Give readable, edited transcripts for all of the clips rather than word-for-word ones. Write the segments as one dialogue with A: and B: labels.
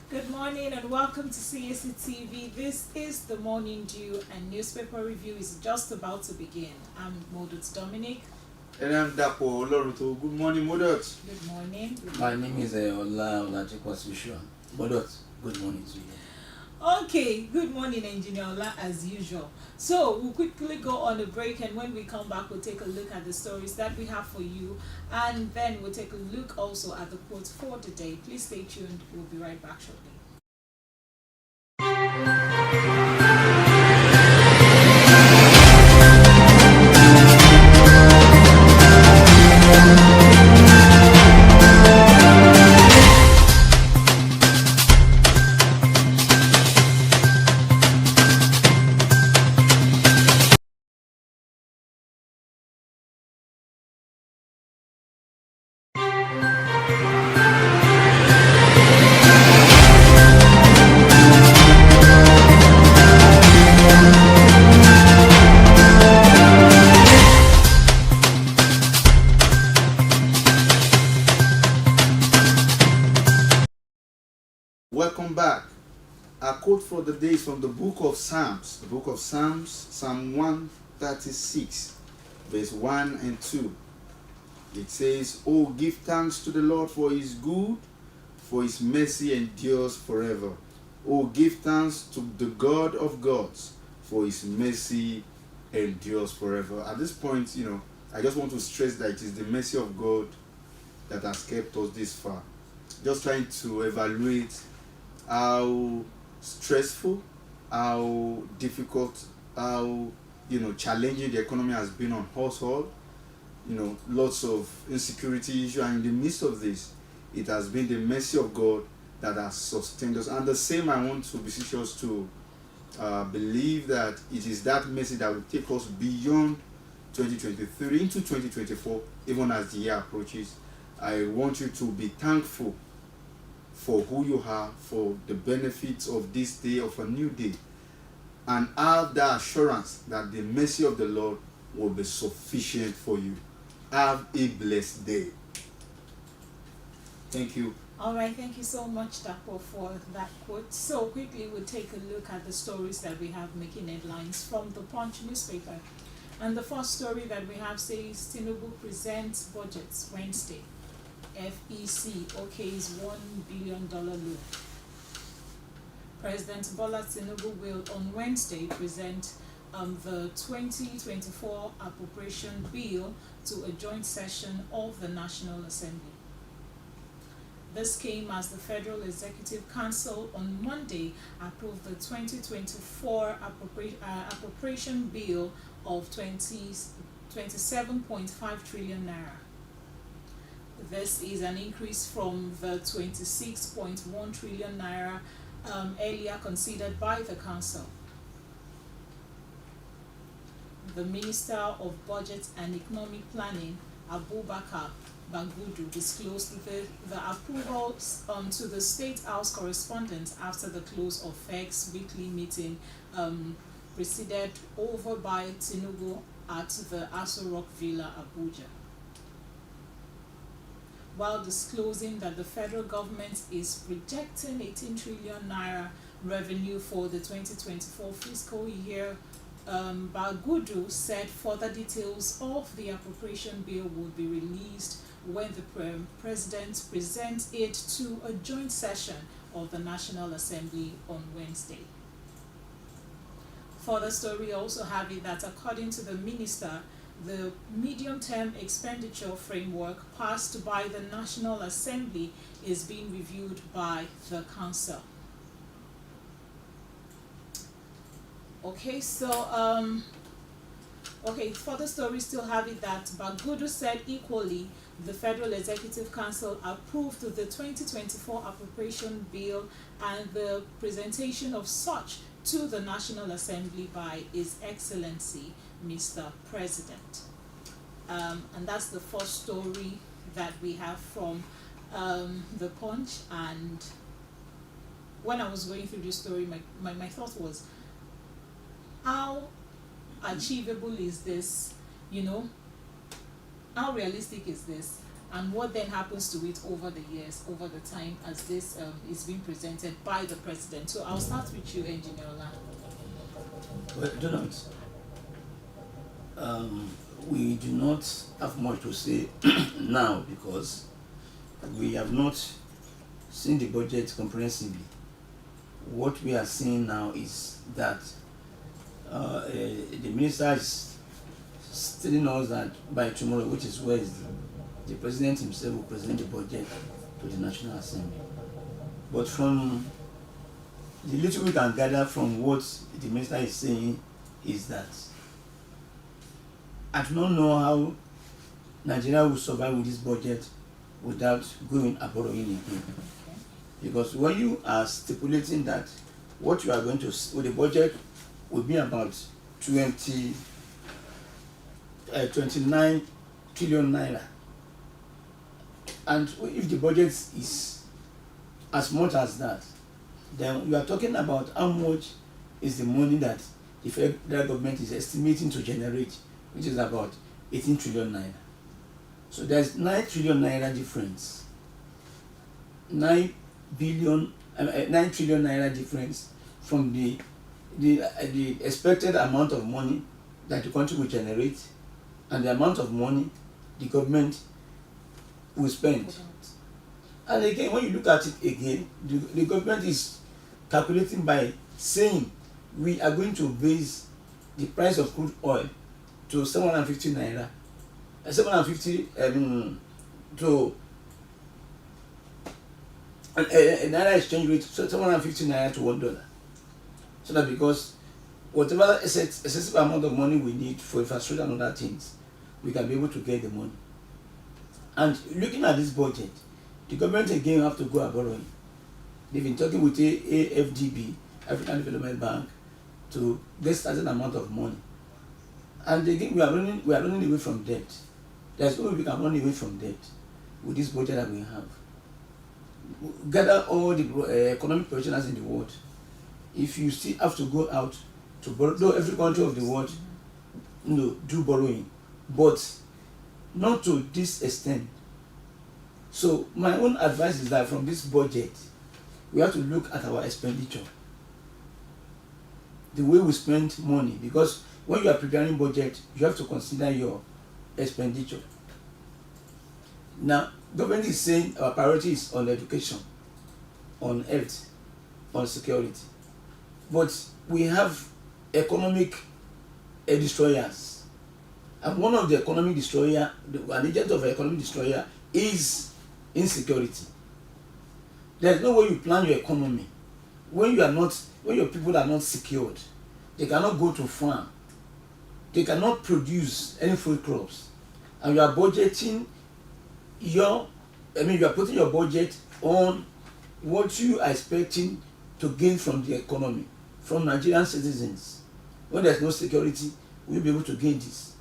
A: Good morning and welcome to Cactv. This is the Morning Dew and newspaper review is just about to begin. I'm Modut Dominic.
B: And I'm Dapo Oloruto. Good morning, Modot.
A: Good morning.
C: My name is Ola Olajikwa. Modot, good morning to you.
A: Okay, good morning, Engineer Ola, as usual. So we'll quickly go on a break, and when we come back, we'll take a look at the stories that we have for you, and then we'll take a look also at the quotes for the day. Please stay tuned. We'll be right back shortly.
B: Welcome back. Our quote for the day is from the book of Psalms. The book of Psalms, Psalm 136, verse 1 and 2. It says, "Oh, give thanks to the Lord for his good, for his mercy endures forever. Oh, give thanks to the God of gods, for his mercy endures forever." At this point, I just want to stress that it is the mercy of God that has kept us this far. Just trying to evaluate how stressful, how difficult, how challenging the economy has been on us all. Lots of insecurity issue, and in the midst of this, it has been the mercy of God that has sustained us. And the same, I want to beseech us to believe that it is that mercy that will take us beyond 2023 into 2024, even as the year approaches. I want you to be thankful for who you are, for the benefits of this day, of a new day, and have the assurance that the mercy of the Lord will be sufficient for you. Have a blessed day. Thank you.
A: All right, thank you so much, Dapo, for that quote. So quickly, we'll take a look at the stories that we have making headlines from the Punch newspaper. And the first story that we have says Tinubu presents budgets Wednesday. FEC okays $1 billion loan. President Bola Tinubu will on Wednesday present the 2024 appropriation bill to a joint session of the National Assembly. This came as the Federal Executive Council on Monday approved the 2024 appropriation bill of 27.5 trillion naira. This is an increase from the 26.1 trillion naira earlier considered by the council. The Minister of Budget and Economic Planning, Abubakar Bagudu, disclosed the approval to the State House correspondents after the close of FEC's weekly meeting, presided over by Tinubu at the Aso Rock Villa, Abuja. While disclosing that the federal government is projecting 18 trillion naira revenue for the 2024 fiscal year, Bagudu said further details of the appropriation bill will be released when the president presents it to a joint session of the National Assembly on Wednesday. Further story also have it that according to the minister, the medium-term expenditure framework passed by the National Assembly is being reviewed by the Council. Okay, so further stories still have it that Bagudu said equally the Federal Executive Council approved the 2024 appropriation bill and the presentation of such to the National Assembly by His Excellency Mr. President. And that's the first story that we have from the Punch. And when I was going through this story, my thought was, how achievable is this? How realistic is this? and what then happens to it over the years, over the time as this is being presented by the president. So I'll start with you, Engineer Ola.
C: Well, do not. We do not have much to say now because we have not seen the budget comprehensively. What we are seeing now is that the minister is telling us that by tomorrow, which is Wednesday, the president himself will present the budget to the National Assembly. But from the little we can gather from what the minister is saying is that I do not know how Nigeria will survive with this budget without going and borrowing again. Because when you are stipulating that what you are going to with the budget will be about 29 trillion naira, and if the budget is as much as that, then you are talking about how much is the money that the federal government is estimating to generate, which is about 18 trillion naira. So there's 9 trillion naira difference. 9 trillion naira difference from the expected amount of money that the country will generate and the amount of money the government will spend. And again, when you look at it again, the government is calculating by saying we are going to base the price of crude oil to 750 naira, 750 to a naira exchange rate, so 750 naira to $1. So that because whatever excessive amount of money we need for infrastructure and other things, we can be able to get the money. And looking at this budget, the government again have to go and borrowing. They've been talking with AFDB, African Development Bank, to get certain amount of money. And again, we are running away from debt. There's no way we can run away from debt with this budget that we have. Gather all the economic professionals in the world. If you still have to go out to borrow, though every country of the world do borrowing, but not to this extent. So my own advice is that from this budget, we have to look at our expenditure, the way we spend money, because when you are preparing budget, you have to consider your expenditure. Now, government is saying our priority is on education, on health, on security, but we have economic destroyers, and one of the economic destroyer, an agent of economic destroyer, is insecurity. There is no way you plan your economy when your people are not secured. They cannot go to farm, they cannot produce any food crops, and you are budgeting you are putting your budget on what you are expecting to gain from the economy, from Nigerian citizens. When there's no security, we'll be able to gain this.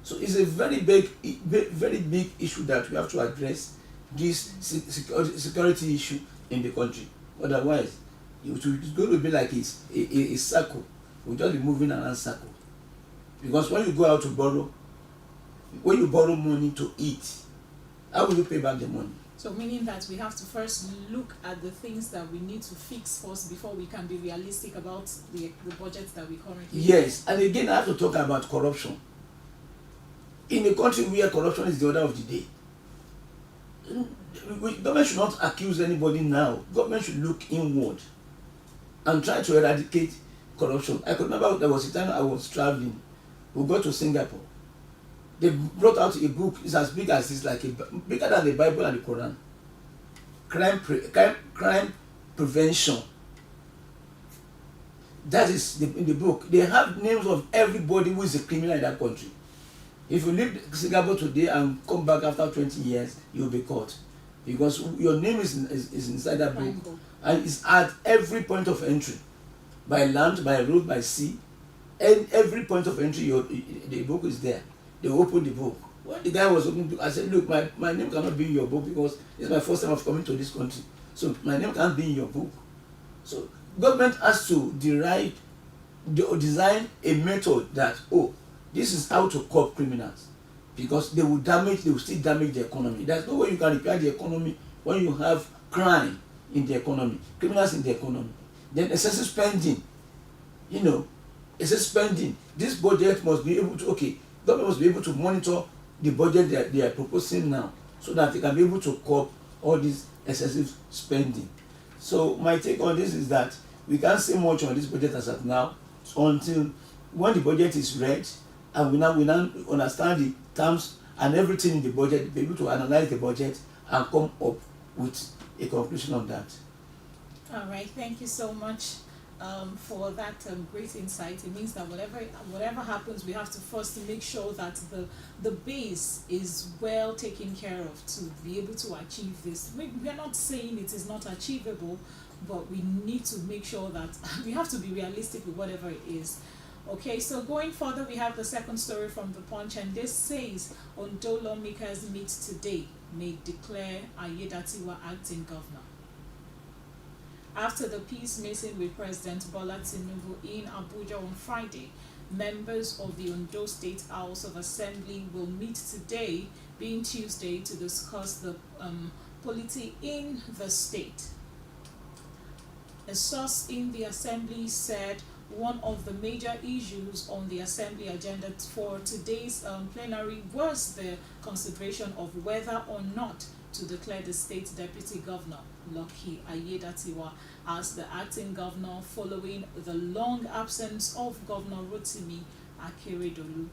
C: So it's a very big issue that we have to address, this security issue in the country. Otherwise, it's going to be like a circle. We'll just be moving around circle. Because when you go out to borrow, when you borrow money to eat, how will you pay back the money?
A: So meaning that we have to first look at the things that we need to fix first before we can be realistic about the budget that we currently have.
C: Yes, and again I have to talk about corruption. In a country where corruption is the order of the day, government should not accuse anybody now. Government should look inward and try to eradicate corruption. I could remember there was a time I was traveling. We got to Singapore. They brought out a book. It's as big as bigger than the Bible and the Quran. Crime prevention. That is in the book. They have names of everybody who is a criminal in that country. If you leave Singapore today and come back after 20 years, you'll be caught, because your name is inside that book, and it's at every point of entry, by land, by road, by sea, and every point of entry, the book is there. They opened the book. When the guy was opening the book, I said, look, my name cannot be in your book because it's my first time of coming to this country. So my name can't be in your book. So government has to design a method that, this is how to curb criminals. because they will still damage the economy. There's no way you can repair the economy when you have crime in the economy, criminals in the economy, then excessive spending. Excessive spending. This budget must be able to, government must be able to monitor the budget that they are proposing now, so that they can be able to curb all this excessive spending. So my take on this is that we can't say much on this budget as of now until when the budget is read and we now understand the terms and everything in the budget, be able to analyze the budget and come up with a conclusion on that.
A: All right, thank you so much for that great insight. It means that whatever happens, we have to first make sure that the base is well taken care of to be able to achieve this. We are not saying it is not achievable, but we need to make sure that we have to be realistic with whatever it is. Okay, so going further, we have the second story from the Punch, and this says Ondo lawmakers meet today, may declare Ayedatiwa acting governor. After the peace meeting with President Bola Tinubu in Abuja on Friday, members of the Ondo State House of Assembly will meet today, being Tuesday, to discuss the polity in the state. A source in the assembly said one of the major issues on the assembly agenda for today's plenary was the consideration of whether or not to declare the state deputy governor, Lucky Ayedatiwa, as the acting governor following the long absence of Governor Rotimi Akeredolu.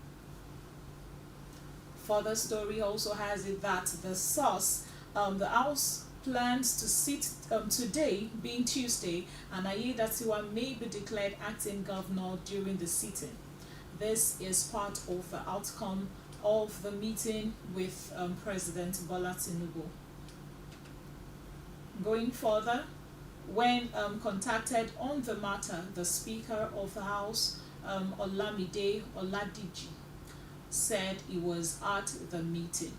A: Further story also has it that the source, the House plans to sit today, being Tuesday, and Ayedatiwa may be declared acting governor during the sitting. This is part of the outcome of the meeting with President Bola Tinubu. Going further, when contacted on the matter, the Speaker of the House, Olamide Oladiji, said he was at the meeting.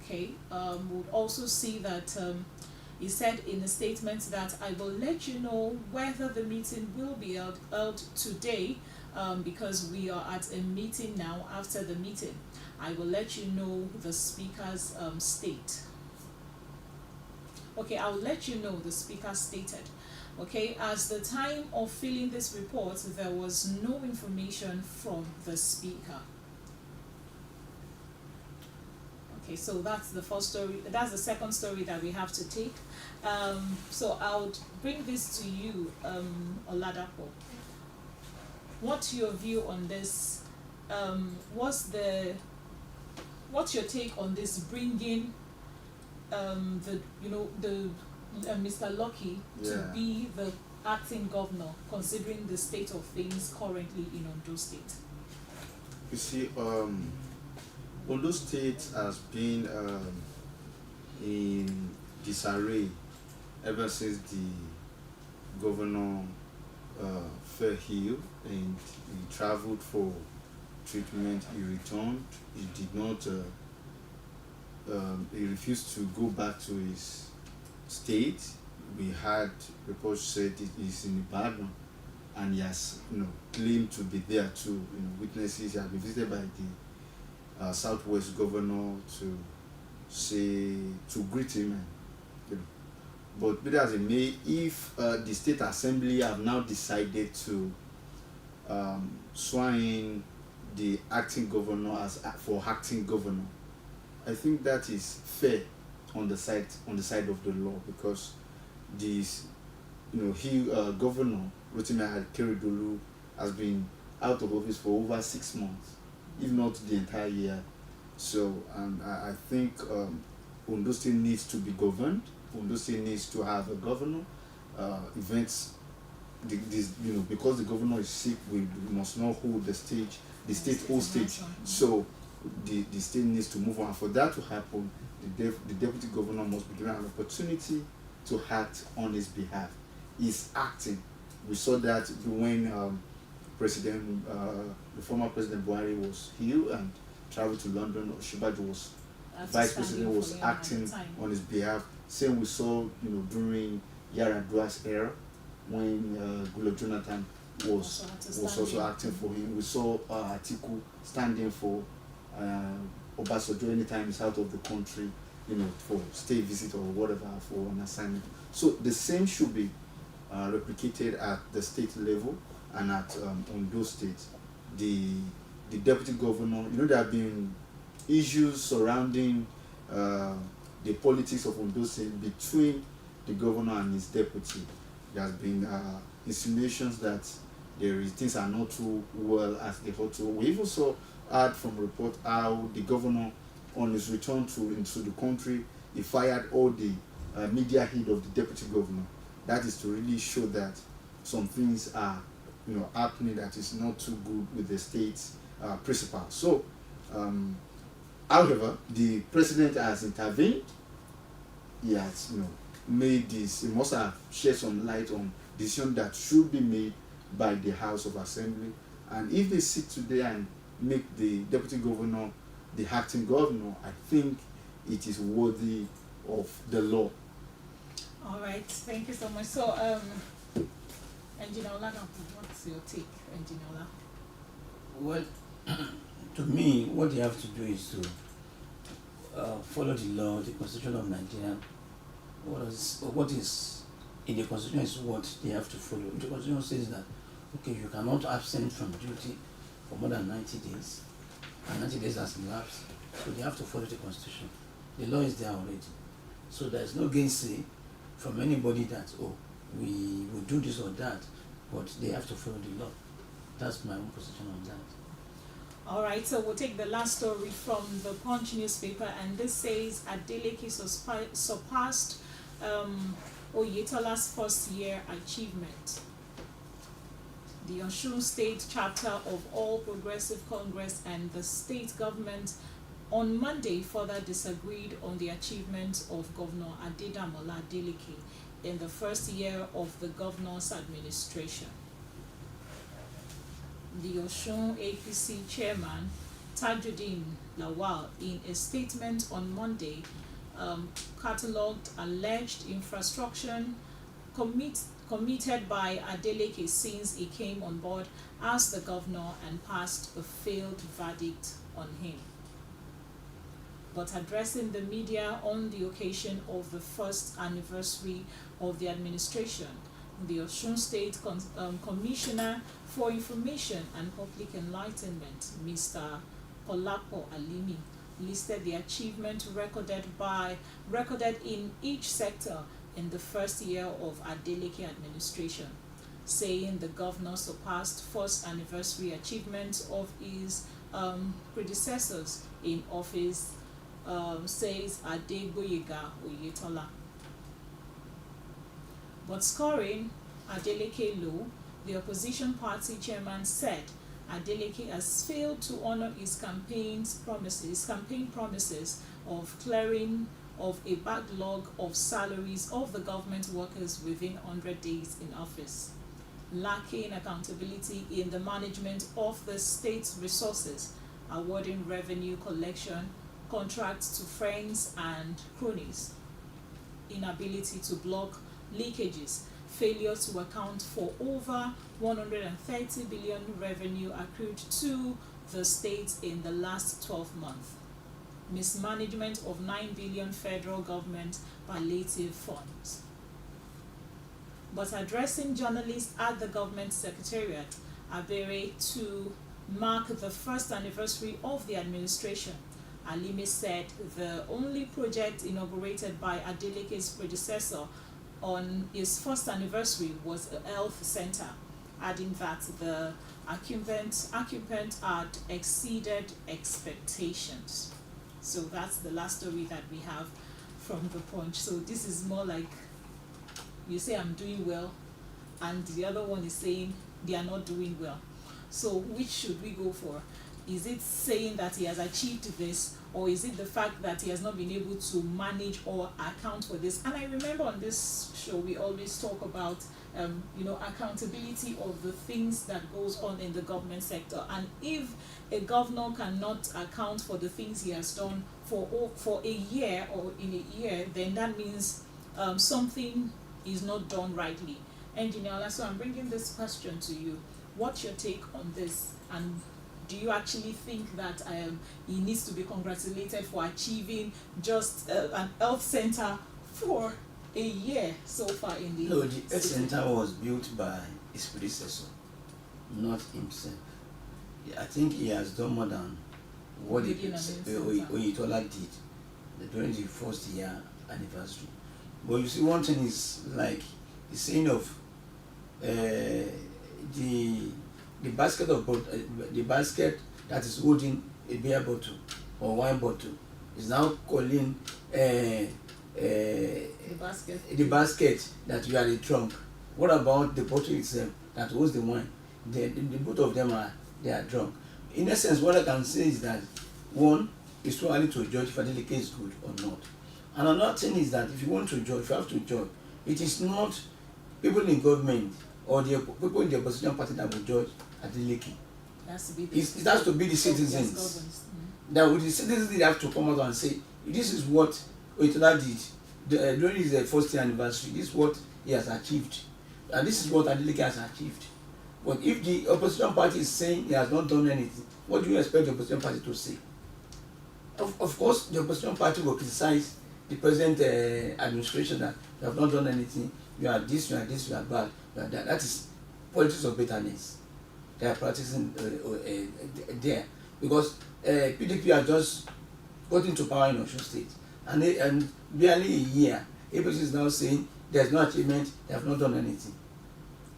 A: Okay, we'll also see that he said in a statement that I will let you know whether the meeting will be held today, because we are at a meeting now. After the meeting, I will let you know the Speaker's state. Okay, I will let you know, the Speaker stated. Okay, as the time of filling this report, there was no information from the Speaker. Okay, so that's the first story. That's the second story that we have to take. So I'll bring this to you, Oladapo. What's your view on this? What's your take on this bringing Mr. Lucky to be the acting governor, considering the state of things currently in Ondo State?
B: You see, Ondo State has been in disarray ever since the governor fell ill and he traveled for treatment. He returned. He did not. He refused to go back to his state. We had reports said it is in Ibadan, and he has claimed to be there to witnesses. He has been visited by the Southwest governor to greet him, but be that as it may, if the state assembly have now decided to swear in the acting governor for acting governor, I think that is fair on the side of the law, because Governor Rotimi Akeredolu has been out of office for over 6 months, if not the entire year. So, and I think Ondo State needs to be governed. Ondo State needs to have a governor. Events, because the governor is sick, we must not hold the whole stage. So, the state needs to move on. For that to happen, the deputy governor must be given an opportunity to act on his behalf. He's acting. We saw that when the former President Buhari was ill and traveled to London. Shibaju was vice president, was acting on his behalf. Same we saw, during Yar'Adua's era, when Goodluck Jonathan was also acting for him. We saw Atiku standing for Obasanjo anytime he's out of the country, for state visit or whatever, for an assignment. So the same should be replicated at the state level and at Ondo State. The deputy governor, there have been issues surrounding the politics of Ondo State between the governor and his deputy. There has been insinuations that things are not too well as they ought to. We even saw from report how the governor, on his return into the country, he fired all the media head of the deputy governor. That is to really show that some things are happening that is not too good with the state's principal. So however, the president has intervened. He has made this. He must have shed some light on decisions that should be made by the House of Assembly. And if they sit today and make the deputy governor the acting governor, I think it is worthy of the law.
A: All right, thank you so much. So, Engineer Ola, what's your take, Engineer Ola?
C: Well, to me, what they have to do is to follow the law, the Constitution of Nigeria. What is in the Constitution is what they have to follow. The Constitution says that, okay, you cannot absent from duty for more than 90 days, and 90 days has elapsed, so they have to follow the Constitution. The law is there already. So there is no gainsay from anybody that, we will do this or that, but they have to follow the law. That's my own position on that.
A: All right, so we'll take the last story from the Punch newspaper, and this says Adeleke surpassed Oyetola's first year achievement. The Osun State chapter of All Progressive Congress and the state government on Monday further disagreed on the achievement of Governor Adedamola Adeleke in the first year of the governor's administration. The Osun APC chairman, Tajuddin Lawal, in a statement on Monday, catalogued alleged infrastructure committed by Adeleke since he came on board as the governor and passed a failed verdict on him. But addressing the media on the occasion of the first anniversary of the administration, the Osun State Commissioner for Information and Public Enlightenment, Mr. Olapo Alimi, listed the achievement recorded in each sector in the first year of Adeleke administration, saying the governor surpassed first anniversary achievements of his predecessors in office, says Adegboyega Oyetola. But scoring Adeleke low, the opposition party chairman said Adeleke has failed to honor his campaign promises of clearing of a backlog of salaries of the government workers within 100 days in office, lacking accountability in the management of the state's resources, awarding revenue collection contracts to friends and cronies, inability to block leakages, failure to account for over 130 billion revenue accrued to the state in the last 12 months, mismanagement of 9 billion federal government palliative funds. But addressing journalists at the government secretariat, Abere, to mark the first anniversary of the administration, Alimi said the only project inaugurated by Adeleke's predecessor on his first anniversary was a health center, adding that the occupant had exceeded expectations. So that's the last story that we have from the Punch. So this is more like, you say I'm doing well, and the other one is saying they are not doing well. So which should we go for? Is it saying that he has achieved this, or is it the fact that he has not been able to manage or account for this? And I remember on this show we always talk about accountability of the things that goes on in the government sector. And if a governor cannot account for the things he has done for a year or in a year, then that means something is not done rightly. Engineer, so I'm bringing this question to you. What's your take on this? And do you actually think that he needs to be congratulated for achieving just an health center for a year so far in the
C: No, the health
A: city?
C: center was built by his predecessor, not himself. I think he has done more than what
A: Building an health center.
C: Oyetola did during the first year anniversary. But you see, one thing is like the saying of the basket of the basket that is holding a beer bottle or wine bottle is now calling
A: The basket.
C: that you are the trunk. What about the bottle itself that holds the wine? The both of them they are drunk. In essence, what I can say is that one, it's too early to judge if Adeleke is good or not. And another thing is that if you want to judge, if you have to judge, it is not people in government or the people in the opposition party that will judge Adeleke. It has to be the citizens. That with the citizens they have to come out and say, this is what Oyetola did during his first year anniversary. This is what he has achieved, and this is what Adeleke has achieved. But if the opposition party is saying he has not done anything, what do you expect the opposition party to say? Of course, the opposition party will criticize the present administration that you have not done anything. You are this, you are this, you are bad, you are that. That is politics of bitterness. They are practicing there because PDP has just got into power in Osun State, and barely a year, APC is now saying there is no achievement, they have not done anything.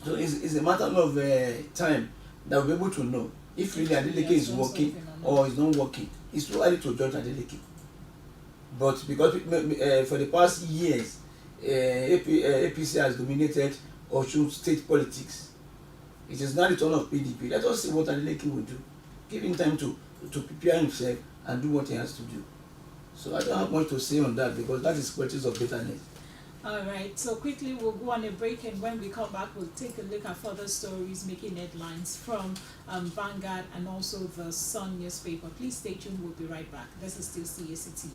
C: So it's a matter of time that we'll be able to know if really Adeleke is working or is not working. It's too early to judge Adeleke. But because for the past years, APC has dominated Osun State politics, it is now the turn of PDP. Let us see what Adeleke will do. Give him time to prepare himself and do what he has to do. So I don't have much to say on that because that is politics of bitterness.
A: All right, so quickly we'll go on a break, and when we come back, we'll take a look at further stories making headlines from Vanguard and also the Sun newspaper. Please stay tuned, we'll be right back. This is still CACT.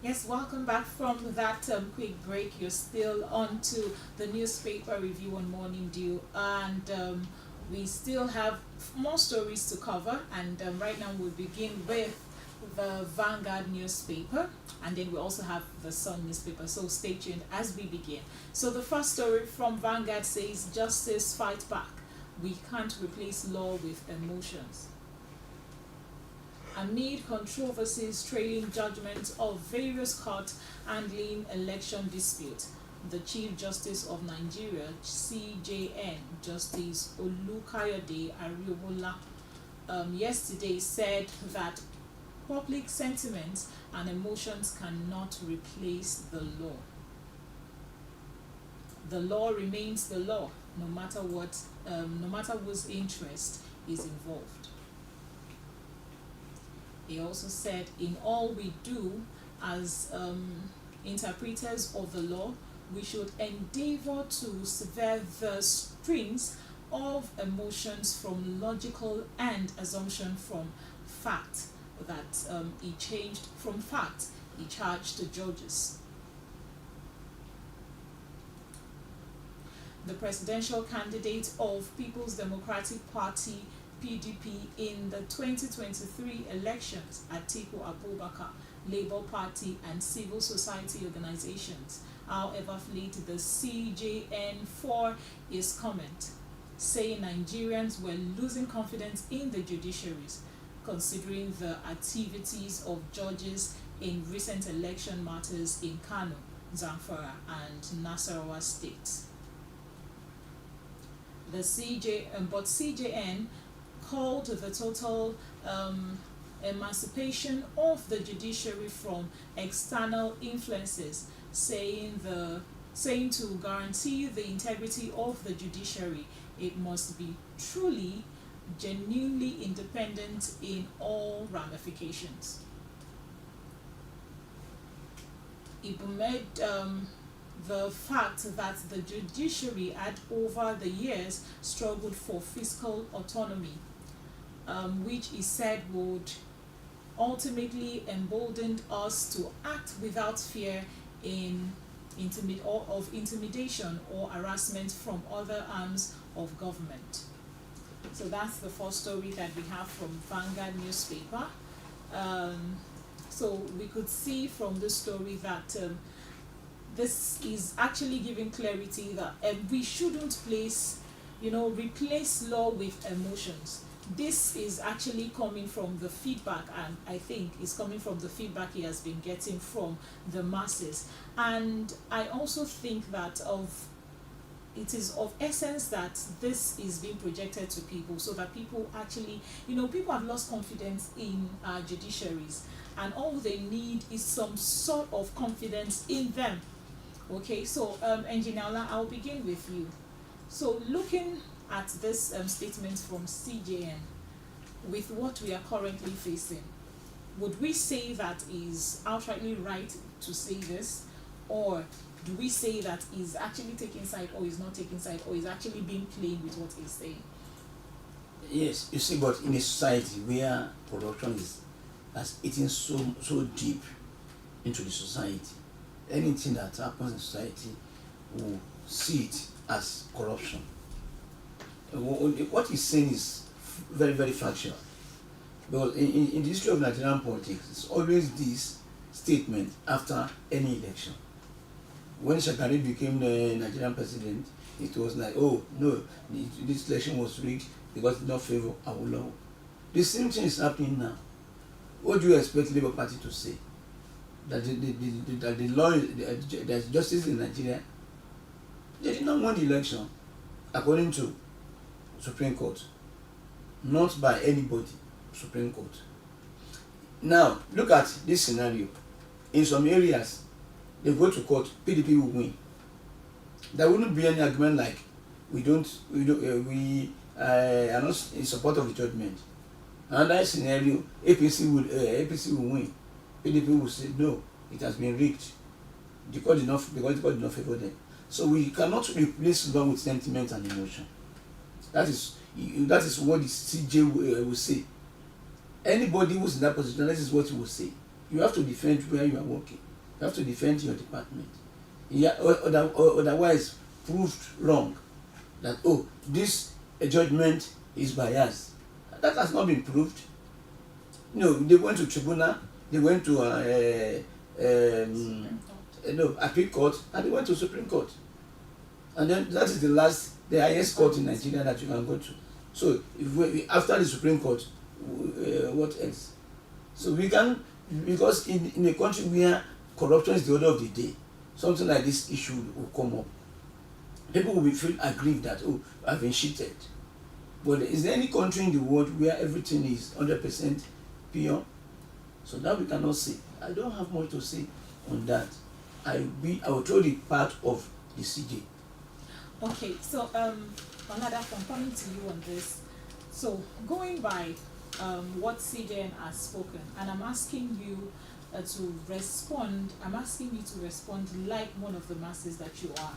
A: Yes, welcome back from that quick break. You're still on to the newspaper review on Morning Dew, and we still have more stories to cover. And right now we'll begin with the Vanguard newspaper, and then we also have the Sun newspaper. So stay tuned as we begin. So the first story from Vanguard says, "Justice Fight Back. We can't replace law with emotions. Amid controversies trailing judgments of various courts handling election disputes, the Chief Justice of Nigeria, CJN, Justice Olukayode Ariobola, yesterday said that public sentiment and emotions cannot replace the law. The law remains the law, no matter what, no matter whose interest is involved. He also said, in all we do as interpreters of the law, we should endeavor to sever the strings of emotions from logical and assumption from fact, that he charged the judges. The presidential candidate of People's Democratic Party PDP in the 2023 elections, Atiku Abubakar, Labour Party and civil society organizations, however, fled the CJN for his comment, saying Nigerians were losing confidence in the judiciaries, considering the activities of judges in recent election matters in Kano, Zamfara and Nasarawa states. But CJN called the total emancipation of the judiciary from external influences, saying to guarantee the integrity of the judiciary, it must be truly, genuinely independent in all ramifications. It made the fact that the judiciary had over the years struggled for fiscal autonomy, which he said would ultimately embolden us to act without fear of intimidation or harassment from other arms of government. So that's the first story that we have from Vanguard newspaper. So we could see from this story that this is actually giving clarity that we shouldn't replace law with emotions. This is actually coming from the feedback, and I think it's coming from the feedback he has been getting from the masses. And I also think that it is of essence that this is being projected to people, so that people actually, people have lost confidence in our judiciaries, and all they need is some sort of confidence in them. Okay, so Engineer Ola, I'll begin with you. So looking at this statement from CJN, with what we are currently facing, would we say that is outrightly right to say this, or do we say that he's actually taking side, or he's not taking side, or he's actually being plain with what he's saying?
C: Yes, you see, but in a society where corruption has eaten so deep into the society, anything that happens in society will see it as corruption. What he's saying is very, very factual. Because in the history of Nigerian politics, it's always this statement after any election. When Shagari became the Nigerian president, it was like, oh no, this election was rigged because it did not favor Awolowo. The same thing is happening now. What do you expect Labour Party to say? That the law, there's justice in Nigeria? They did not win the election according to Supreme Court, not by anybody. Supreme Court. Now look at this scenario. In some areas, they go to court, PDP will win. There wouldn't be any argument like we are not in support of the judgment. Another scenario, APC will win. PDP will say no, it has been rigged. The court did not favor them. So we cannot replace law with sentiment and emotion. That is what the CJ will say. Anybody who's in that position, this is what he will say. You have to defend where you are working. You have to defend your department. Otherwise, proved wrong that this judgment is biased. That has not been proved. No, they went to tribunal. They went to appeal court, and they went to Supreme Court. And then that is the last the highest court in Nigeria that you can go to. So if after the Supreme Court, what else? So we can, because in a country where corruption is the order of the day, something like this issue will come up. People will feel aggrieved that, oh, I've been cheated. But is there any country in the world where everything is 100% pure? So that we cannot say. I don't have much to say on that. I will throw the part of the CJ.
A: Okay, so Another from coming to you on this. So going by what CJN has spoken, and I'm asking you to respond. I'm asking you to respond like one of the masses that you are.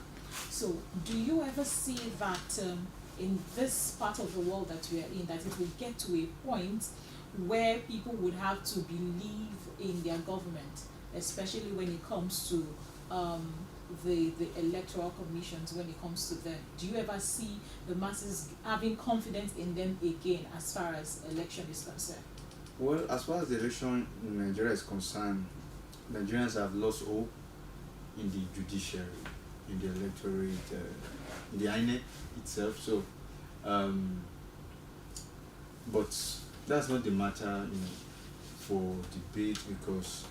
A: So, do you ever see that in this part of the world that we are in, that it will get to a point where people would have to believe in their government, especially when it comes to the electoral commissions, when it comes to them? Do you ever see the masses having confidence in them again as far as election is concerned?
B: Well, as far as the election in Nigeria is concerned, Nigerians have lost hope in the judiciary, in the electorate, in the INEC itself. So, but that's not the matter, for debate, because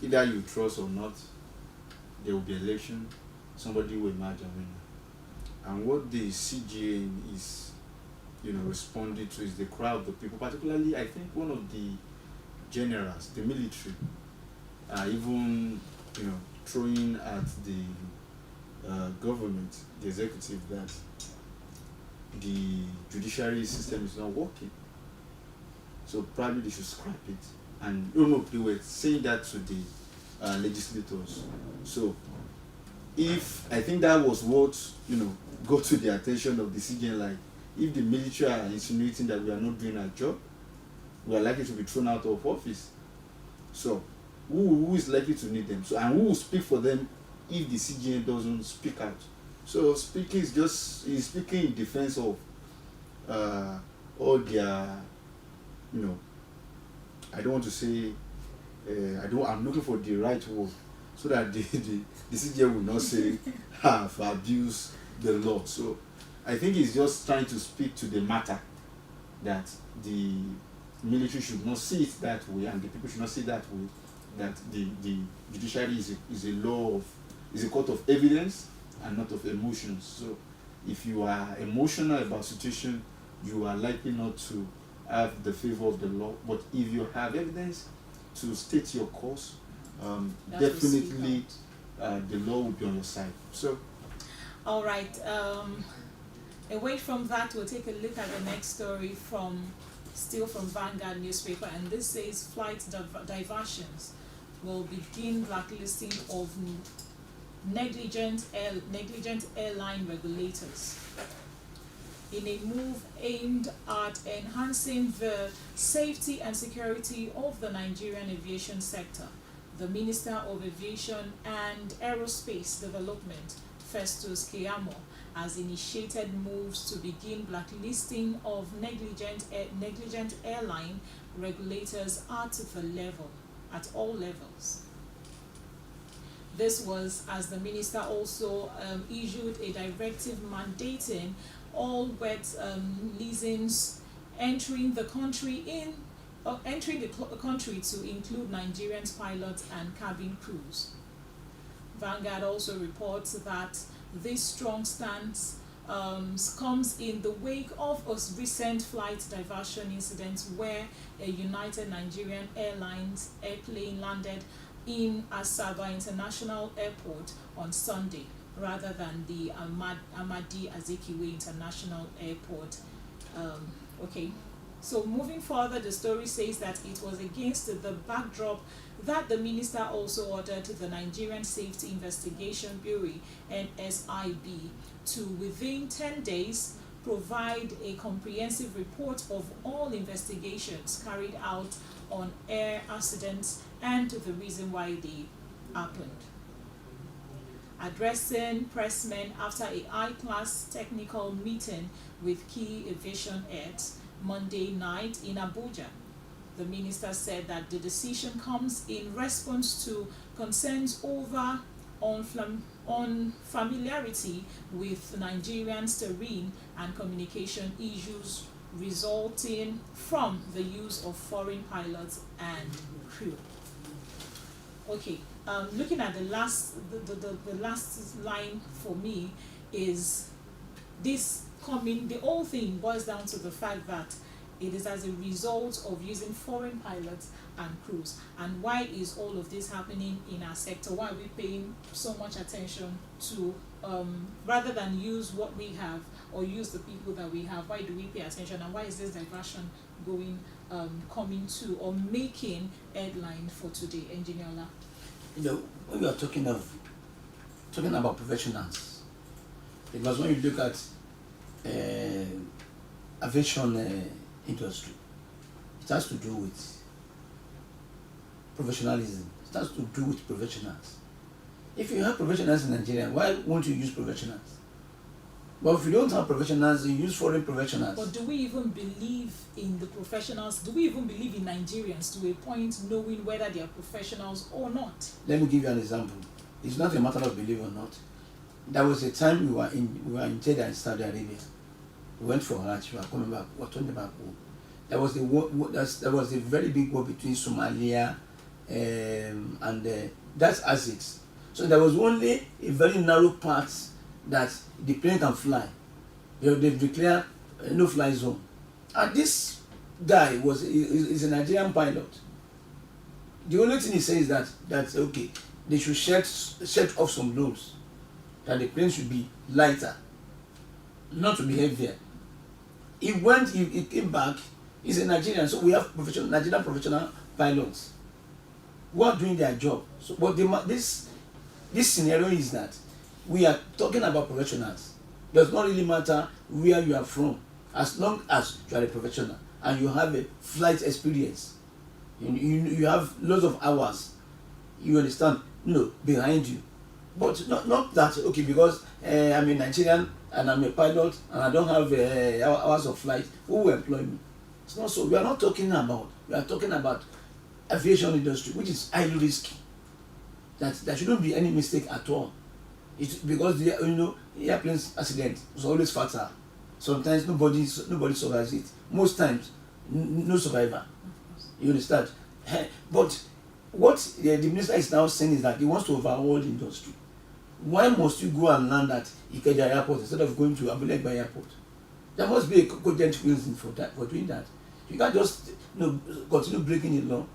B: either you trust or not, there will be election, somebody will emerge a winner. And what the CGA is, responding to is the cry of the people, particularly, I think one of the generals, the military, even, throwing at the government, the executive, that the judiciary system is not working. So probably they should scrap it. And they were saying that to the legislators. So if I think that was what got to the attention of the CGN, like, if the military are insinuating that we are not doing our job, we are likely to be thrown out of office. So who is likely to need them? So, and who will speak for them if the CGN doesn't speak out? So speaking is speaking in defense of all their, I don't want to say, I'm looking for the right word, so that the CGN will not say have abused the law. So I think he's just trying to speak to the matter, that the military should not see it that way, and the people should not see it that way, that the judiciary is a court of evidence and not of emotions. So if you are emotional about situation, you are likely not to have the favor of the law. But if you have evidence to state your cause, definitely the law will be on your side. So,
A: all right. Away from that, we'll take a look at the next story still from Vanguard newspaper, and this says flight diversions will begin blacklisting of negligent airline regulators. In a move aimed at enhancing the safety and security of the Nigerian aviation sector, the Minister of Aviation and Aerospace Development, Festus Keyamo, has initiated moves to begin blacklisting of negligent airline regulators at all levels. This was as the minister also issued a directive mandating all wet leasings entering the country to include Nigerian pilots and cabin crews. Vanguard also reports that this strong stance comes in the wake of a recent flight diversion incident where a United Nigerian Airlines airplane landed in Asaba International Airport on Sunday, rather than the Amadi Azikiwe International Airport. Okay, so moving further, the story says that it was against the backdrop that the minister also ordered the Nigerian Safety Investigation Bureau, NSIB, to within 10 days provide a comprehensive report of all investigations carried out on air accidents and the reason why they happened. Addressing pressmen after a high-class technical meeting with key aviation heads Monday night in Abuja, the minister said that the decision comes in response to concerns over on familiarity with Nigerian terrain and communication issues resulting from the use of foreign pilots and crew. Okay, looking at the last line for me is this the whole thing boils down to the fact that it is as a result of using foreign pilots and crews. And why is all of this happening in our sector? Why are we paying so much attention to, rather than use what we have or use the people that we have, why do we pay attention, and why is this diversion coming to or making headline for today, Engineer Ola?
C: When we are talking about professionals, because when you look at aviation industry, it has to do with professionalism. It has to do with professionals. If you have professionals in Nigeria, why won't you use professionals? But if you don't have professionals, you use foreign professionals.
A: But do we even believe in the professionals? Do we even believe in Nigerians to a point knowing whether they are professionals or not?
C: Let me give you an example. It's not a matter of belief or not. There was a time we were in Jeddah in Saudi Arabia. We went for Hajj. We were coming back. We were turning back home. There was a very big war between Somalia and that's ASICS. So there was only a very narrow part that the plane can fly. They've declared a no-fly zone. And this guy is a Nigerian pilot. The only thing he says is that okay, they should set off some loads, that the plane should be lighter, not to be heavier. He came back. He's a Nigerian, so we have Nigerian professional pilots who are doing their job. So, but this scenario is that we are talking about professionals. It does not really matter where you are from, as long as you are a professional and you have a flight experience. You have lots of hours. You understand? Behind you. But not that okay, because I'm a Nigerian and I'm a pilot and I don't have hours of flight. Who will employ me? It's not so. We are talking about aviation industry, which is highly risky. That there shouldn't be any mistake at all. It's because the airplane's accident is always fatal. Sometimes nobody survives it. Most times, no survivor. You understand? But what the minister is now saying is that he wants to overhaul the industry. Why must you go and land at Ikeja Airport instead of going to Abulegba Airport? There must be a cogent reason for doing that. You can't just continue breaking the law.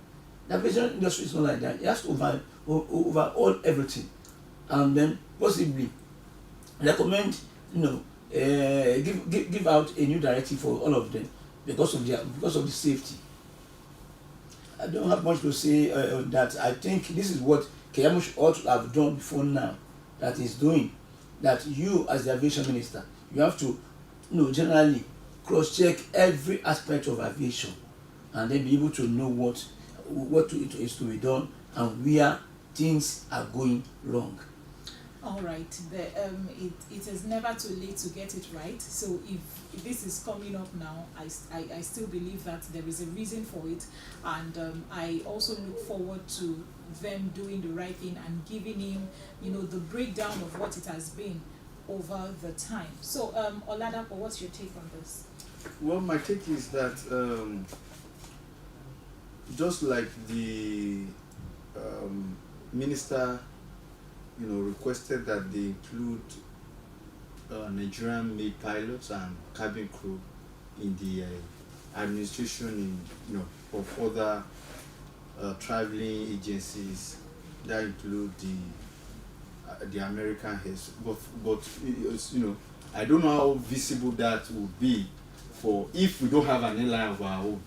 C: The aviation industry is not like that. It has to overhaul everything, and then possibly recommend give out a new directive for all of them because of the safety. I don't have much to say on that. I think this is what Keyamo ought to have done before now, that is doing. That you, as the aviation minister, you have to generally cross-check every aspect of aviation and then be able to know what is to be done and where things are going wrong.
A: All right. It is never too late to get it right. So if this is coming up now, I still believe that there is a reason for it, and I also look forward to them doing the right thing and giving him, the breakdown of what it has been over the time. So, Oladapo, what's your take on this?
B: Well, my take is that just like the minister requested that they include Nigerian-made pilots and cabin crew in the administration of other traveling agencies that include the American heads. But I don't know how visible that would be for if we don't have an airline of our own.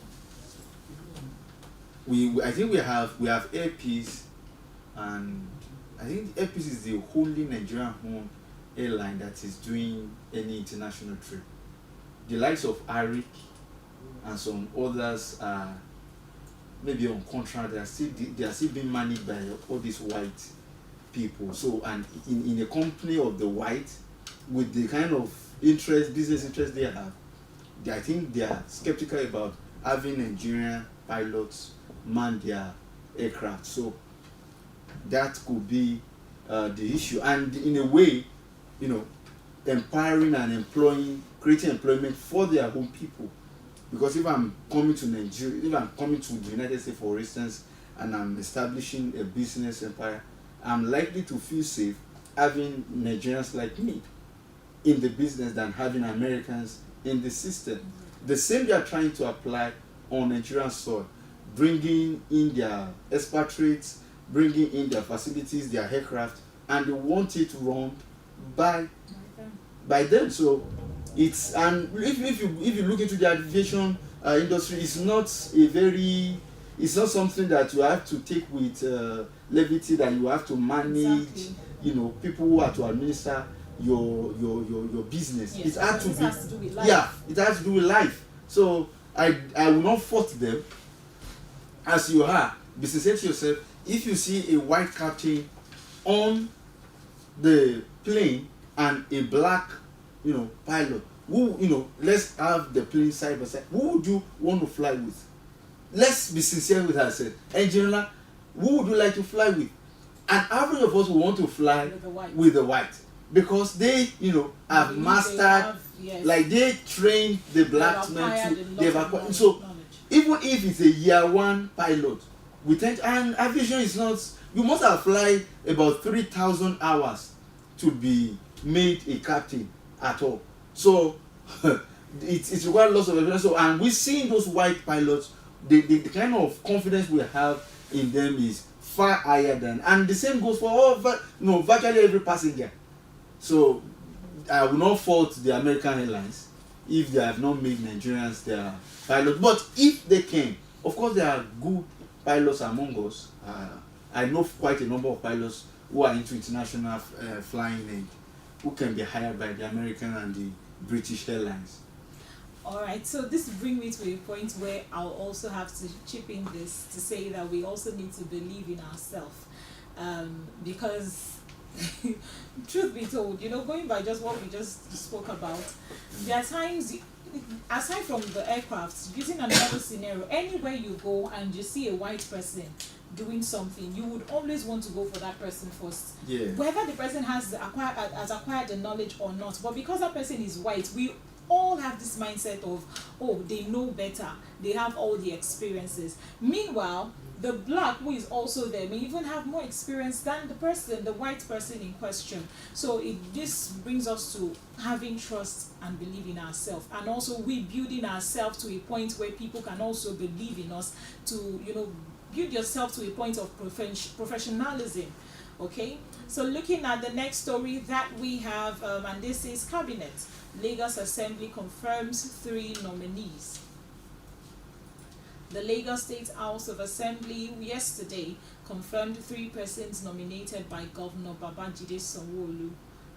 B: I think we have Air Peace, and I think Air Peace is the only Nigerian-owned airline that is doing any international trip. The likes of Arik and some others are maybe on contract. They are still being managed by all these white people. So, and in a company of the white, with the kind of business interest they have, I think they are skeptical about having Nigerian pilots man their aircraft. So that could be the issue, and in a way, you know, empowering and employing, creating employment for their own people. Because if I'm coming to Nigeria, if I'm coming to the United States, for instance, and I'm establishing a business empire, I'm likely to feel safe having Nigerians like me in the business than having Americans in the system. The same they are trying to apply on Nigerian soil, bringing in their expatriates, bringing in their facilities, their aircraft, and they want it run by them. So it's, and if you look into the aviation industry, it's not something that you have to take with levity, that you have to manage.
A: Exactly.
B: You know, people who are to administer your business.
A: Yes,
B: It has to be,
A: has to do with life.
B: yeah, it has to do with life. So I will not fault them. As you are, be sincere to yourself. If you see a white captain on the plane and a black, you know, pilot, who, you know, let's have the plane side by side, who would you want to fly with? Let's be sincere with ourselves. Engineer, who would you like to fly with? An average of us will want to fly with the white, because they, you know, have mastered, like they trained the black men to, they've acquired. So even if it's a year one pilot, we tend, and aviation is not, you must have fly about 3,000 hours to be made a captain at all. So it's required lots of evidence. So, and we seeing those white pilots, the kind of confidence we have in them is far higher than, and the same goes for all, virtually every passenger. So I will not fault the American Airlines if they have not made Nigerians their pilots. But if they can, of course there are good pilots among us. I know quite a number of pilots who are into international flying and who can be hired by the American and the British Airlines.
A: Alright, so this brings me to a point where I'll also have to chip in this to say that we also need to believe in ourselves. Because truth be told, you know, going by just what we just spoke about, there are times, aside from the aircraft, using another scenario, anywhere you go and you see a white person doing something, you would always want to go for that person first.
B: Yeah.
A: Whether the person has acquired the knowledge or not, but because that person is white, we all have this mindset of, oh, they know better, they have all the experiences. Meanwhile, the black who is also there may even have more experience than the white person in question. So this brings us to having trust and believe in ourselves, and also we building ourselves to a point where people can also believe in us, to, you know, build yourself to a point of professionalism. Okay, so looking at the next story that we have, and this is Cabinet. Lagos Assembly confirms 3 nominees. The Lagos State House of Assembly yesterday confirmed 3 persons nominated by Governor Babajide Sanwo-Olu.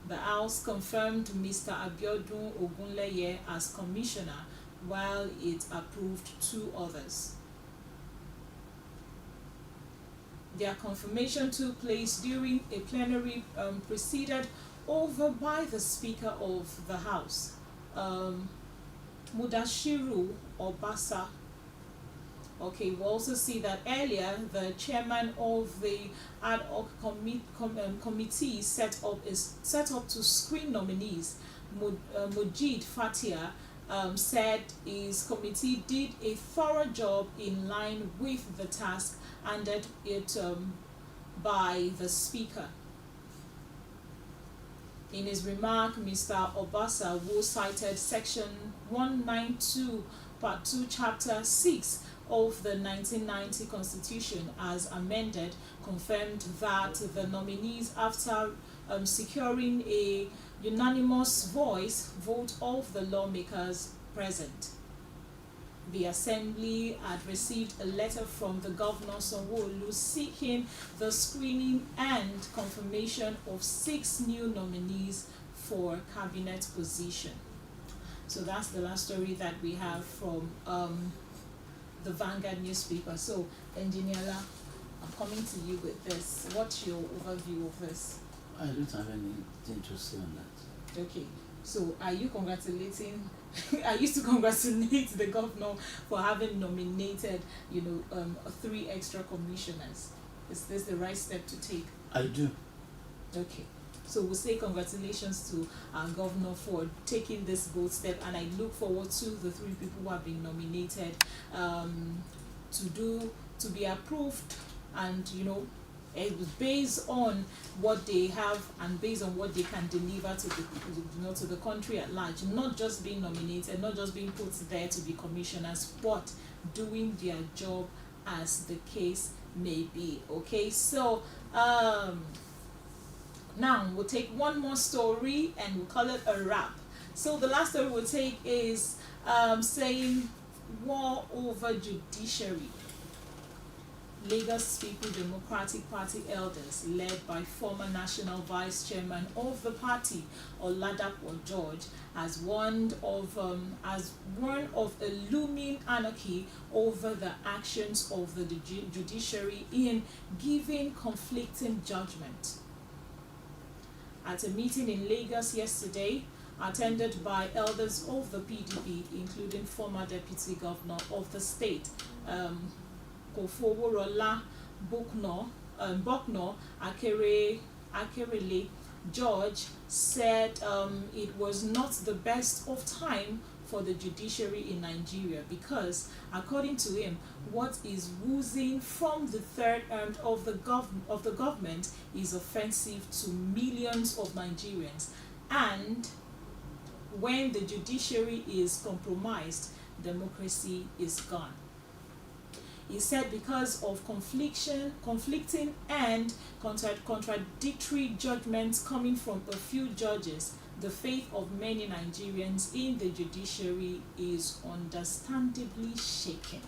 A: The House confirmed Mr. Abiodun Ogunleye as commissioner, while it approved 2 others. Their confirmation took place during a plenary presided over by the Speaker of the House, Mudashiru Obasa. Okay, we also see that earlier the chairman of the ad hoc committee set up to screen nominees, Mujid Fatia, said his committee did a thorough job in line with the task handed it by the Speaker. In his remark, Mr. Obasa, who cited Section 192, Part 2, Chapter 6 of the 1990 Constitution as amended, confirmed that the nominees, after securing a unanimous vote of the lawmakers present. The Assembly had received a letter from the Governor Sanwo-Olu seeking the screening and confirmation of 6 new nominees for cabinet position. So that's the last story that we have from the Vanguard newspaper. So, Engineer, I'm coming to you with this. What's your overview of this?
C: I don't have anything to say on that.
A: Okay. So, are you congratulating? I used to congratulate the governor for having nominated, 3 extra commissioners. Is this the right step to take?
C: I do.
A: Okay. So we'll say congratulations to our governor for taking this bold step, and I look forward to the 3 people who have been nominated to be approved, and based on what they have and based on what they can deliver to the country at large, not just being nominated, not just being put there to be commissioners, but doing their job as the case may be. Okay, so now we'll take one more story and we'll call it a wrap. So the last story we'll take is saying war over judiciary. Lagos People Democratic Party elders, led by former National Vice Chairman of the party, Oladapo George, has warned of a looming anarchy over the actions of the judiciary in giving conflicting judgment. At a meeting in Lagos yesterday, attended by elders of the PDP, including former Deputy Governor of the state, Kofoworola Bokno Akerele, George said it was not the best of time for the judiciary in Nigeria because, according to him, what is oozing from the third arm of the government is offensive to millions of Nigerians, and when the judiciary is compromised, democracy is gone. He said because of conflicting and contradictory judgments coming from a few judges, the faith of many Nigerians in the judiciary is understandably shaken.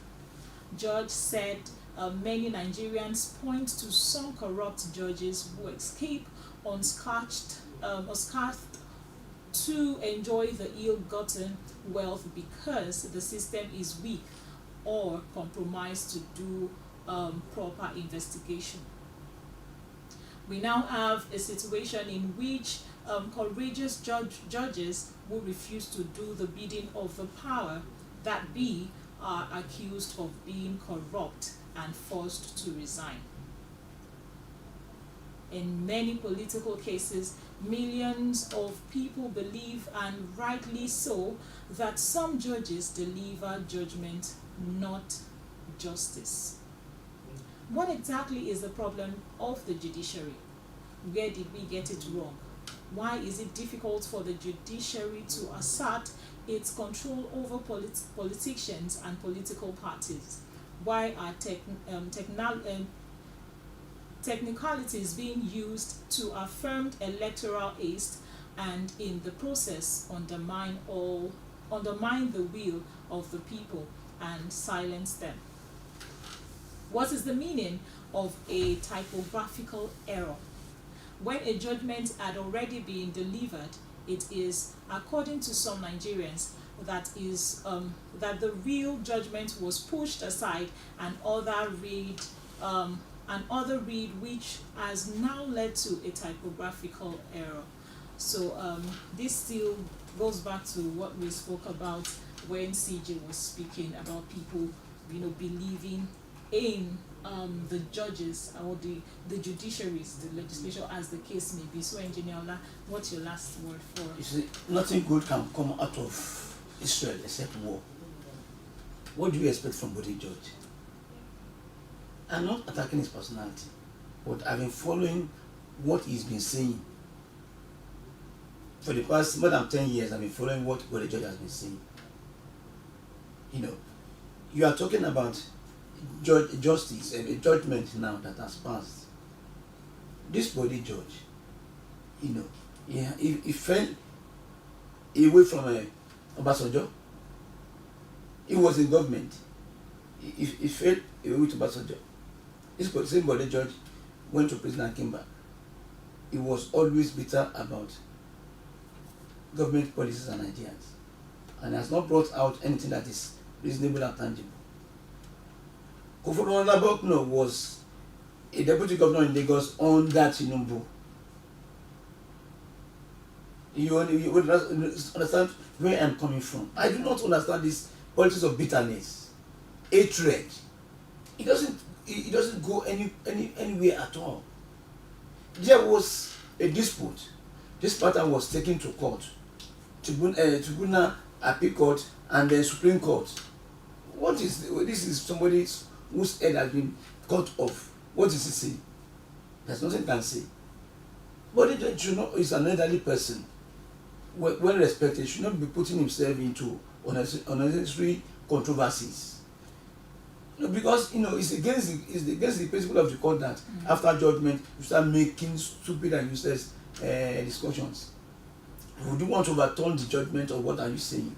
A: George said many Nigerians point to some corrupt judges who escape unscathed to enjoy the ill-gotten wealth because the system is weak or compromised to do proper investigation. We now have a situation in which courageous judges who refuse to do the bidding of the power that be are accused of being corrupt and forced to resign. In many political cases, millions of people believe, and rightly so, that some judges deliver judgment, not justice. What exactly is the problem of the judiciary? Where did we get it wrong? Why is it difficult for the judiciary to assert its control over politicians and political parties? Why are technicalities being used to affirm electoral haste and in the process undermine the will of the people and silence them? What is the meaning of a typographical error? When a judgment had already been delivered, it is, according to some Nigerians, that the real judgment was pushed aside and other read which has now led to a typographical error. So this still goes back to what we spoke about when CJ was speaking about people, believing in the judges or the judiciaries, the legislature, as the case may be. So, Engineer Ola, what's your last word for?
C: You see, nothing good can come out of Israel except war. What do you expect from Body George? I'm not attacking his personality, but I've been following what he's been saying. For the past more than 10 years, I've been following what Body George has been saying. You are talking about justice, a judgment now that has passed. This Body George, he fell away from Obasanjo. He was in government. He fell away to Obasanjo. This same Body George went to prison and came back. He was always bitter about government policies and ideas, and has not brought out anything that is reasonable and tangible. Kofoworola Bokno was a deputy governor in Lagos under Tinubu. You understand where I'm coming from? I do not understand this politics of bitterness, hatred. It doesn't go anywhere at all. There was a dispute. This matter was taken to court, tribunal, appeal court, and then Supreme Court. What is this? Is somebody whose head has been cut off. What is he saying? There's nothing can say. But it should not. Is an elderly person, well respected, should not be putting himself into unnecessary controversies. Because it's against the principle of the court that after judgment you start making stupid and useless discussions. Would you want to overturn the judgment, or what are you saying?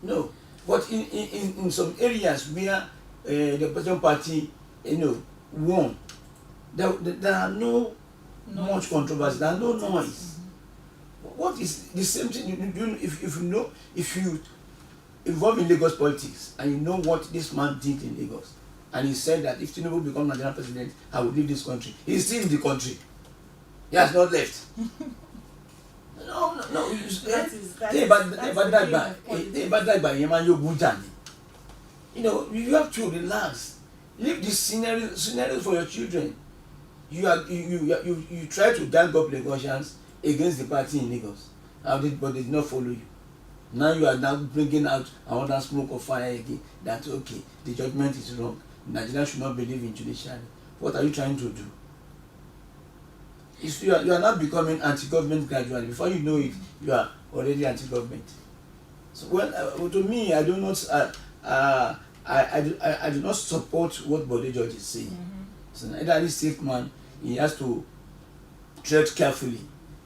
C: No. But in some areas where the opposition party won, there are no much controversy, there are no noise. What is the same thing? If you involved in Lagos politics and you know what this man did in Lagos, and he said that if Tinubu becomes Nigerian president, I will leave this country. He's still in the country. He has not left. No. You have to relax. Leave this scenario for your children. You try to gang up Lagosians against the party in Lagos, but they did not follow you. Now you are now bringing out another smoke of fire again. That okay, the judgment is wrong. Nigeria should not believe in judiciary. What are you trying to do? You are not becoming anti-government gradually. Before you know it, you are already anti-government. So to me, I do not. I do not support what Bode George is saying. So an elderly sick man, he has to tread carefully.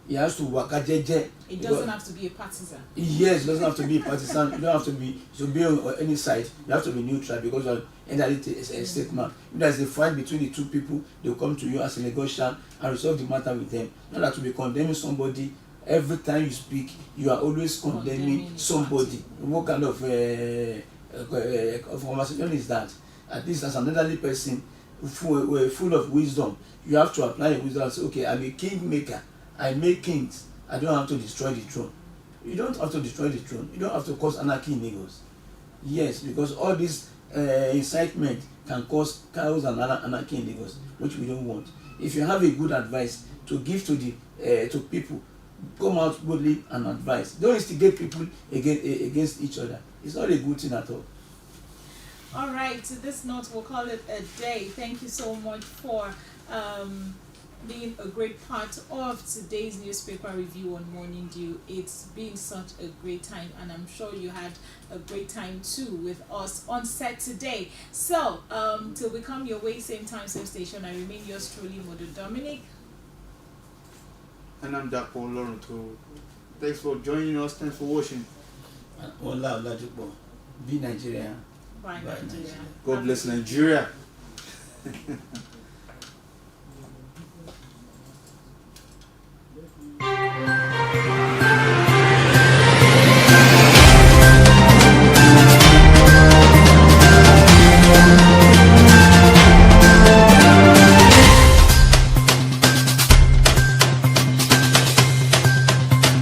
C: He has to work at jeje.
A: It doesn't have to be a partisan.
C: Yes, it doesn't have to be a partisan. You don't have to be on any side. You have to be neutral, because you're elderly sick man. If there's a fight between the two people, they'll come to you as a negotiator and resolve the matter with them. Not that to be condemning somebody. Every time you speak, you are always condemning somebody. What kind of conversation is that? At least as an elderly person, full of wisdom, you have to apply your wisdom and say, okay, I'm a kingmaker. I make kings. I don't have to destroy the throne. You don't have to destroy the throne. You don't have to cause anarchy in Lagos. Yes, because all this incitement can cause chaos and anarchy in Lagos, which we don't want. If you have a good advice to give to to people, come out boldly and advise. Don't instigate people against each other. It's not a good thing at all.
A: All right, to this note, we'll call it a day. Thank you so much for being a great part of today's newspaper review on Morning Dew. It's been such a great time, and I'm sure you had a great time too with us on set today. So till we come your way, same time, same station, I remain yours truly, Modo Dominic.
B: And I'm Dapo Lorento. Thanks for joining us. Thanks for watching.
C: Be Nigeria.
A: Bye, Nigeria.
B: God bless Nigeria.